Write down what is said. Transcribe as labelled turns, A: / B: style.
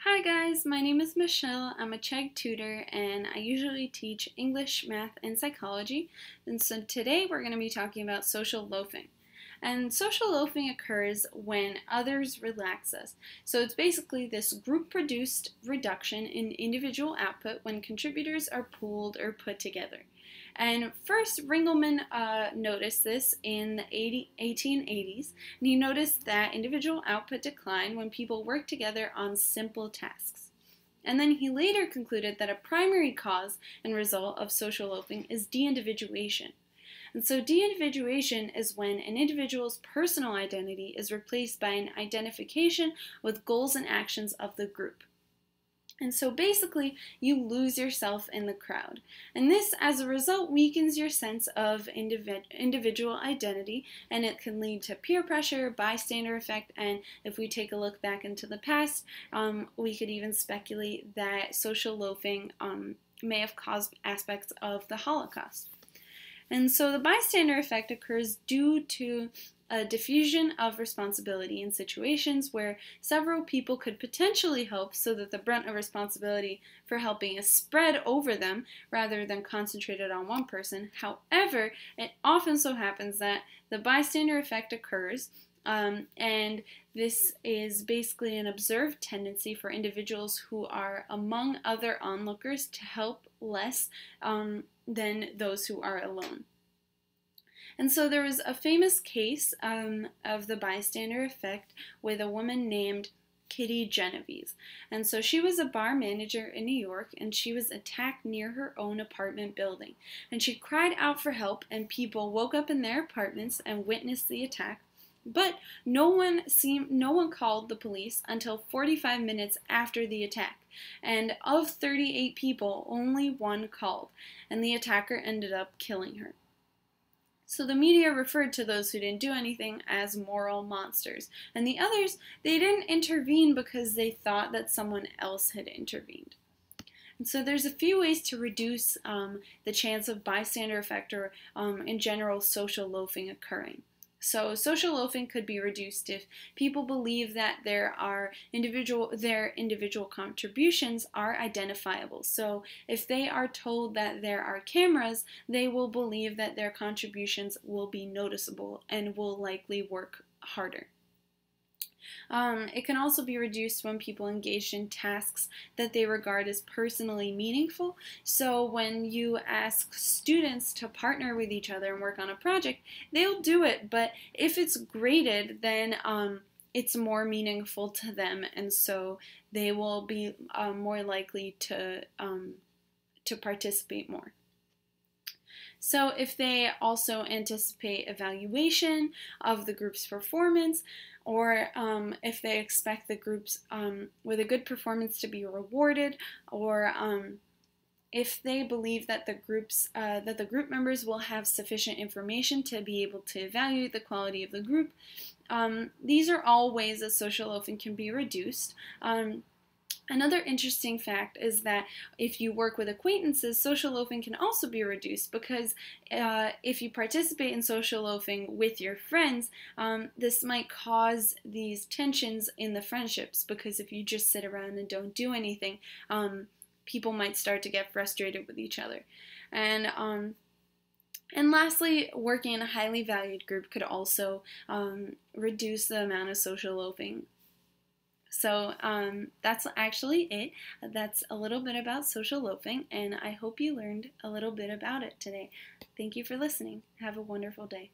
A: Hi guys, my name is Michelle. I'm a Chegg tutor and I usually teach English, math, and psychology. And so today we're going to be talking about social loafing. And social loafing occurs when others relax us. So it's basically this group-produced reduction in individual output when contributors are pooled or put together. And first, Ringleman noticed this in the 1880s, and he noticed that individual output declined when people worked together on simple tasks. And then he later concluded that a primary cause and result of social loafing is deindividuation. And so deindividuation is when an individual's personal identity is replaced by an identification with goals and actions of the group. And so basically, you lose yourself in the crowd. And this, as a result, weakens your sense of individual identity, and it can lead to peer pressure, bystander effect, and if we take a look back into the past, we could even speculate that social loafing may have caused aspects of the Holocaust. And so the bystander effect occurs due to a diffusion of responsibility in situations where several people could potentially help so that the brunt of responsibility for helping is spread over them rather than concentrated on one person. However, it often so happens that the bystander effect occurs, and this is basically an observed tendency for individuals who are among other onlookers to help less than those who are alone. And so there was a famous case of the bystander effect with a woman named Genovese. And so she was a bar manager in New York, and she was attacked near her own apartment building. And she cried out for help, and people woke up in their apartments and witnessed the attack. But no one called the police until 45 minutes after the attack. And of 38 people, only one called, and the attacker ended up killing her. So the media referred to those who didn't do anything as moral monsters. And the others, they didn't intervene because they thought that someone else had intervened. And so there's a few ways to reduce the chance of bystander effect or in general social loafing occurring. So social loafing could be reduced if people believe that their individual contributions are identifiable. So if they are told that there are cameras, they will believe that their contributions will be noticeable and will likely work harder. It can also be reduced when people engage in tasks that they regard as personally meaningful. So when you ask students to partner with each other and work on a project, they'll do it, but if it's graded, then it's more meaningful to them, and so they will be more likely to participate more. So if they also anticipate evaluation of the group's performance, or if they expect the groups with a good performance to be rewarded, or if they believe that the group members will have sufficient information to be able to evaluate the quality of the group, these are all ways that social loafing can be reduced. Another interesting fact is that if you work with acquaintances, social loafing can also be reduced because if you participate in social loafing with your friends, this might cause these tensions in the friendships, because if you just sit around and don't do anything, people might start to get frustrated with each other. And lastly, working in a highly valued group could also reduce the amount of social loafing. So that's actually it. That's a little bit about social loafing, and I hope you learned a little bit about it today. Thank you for listening. Have a wonderful day.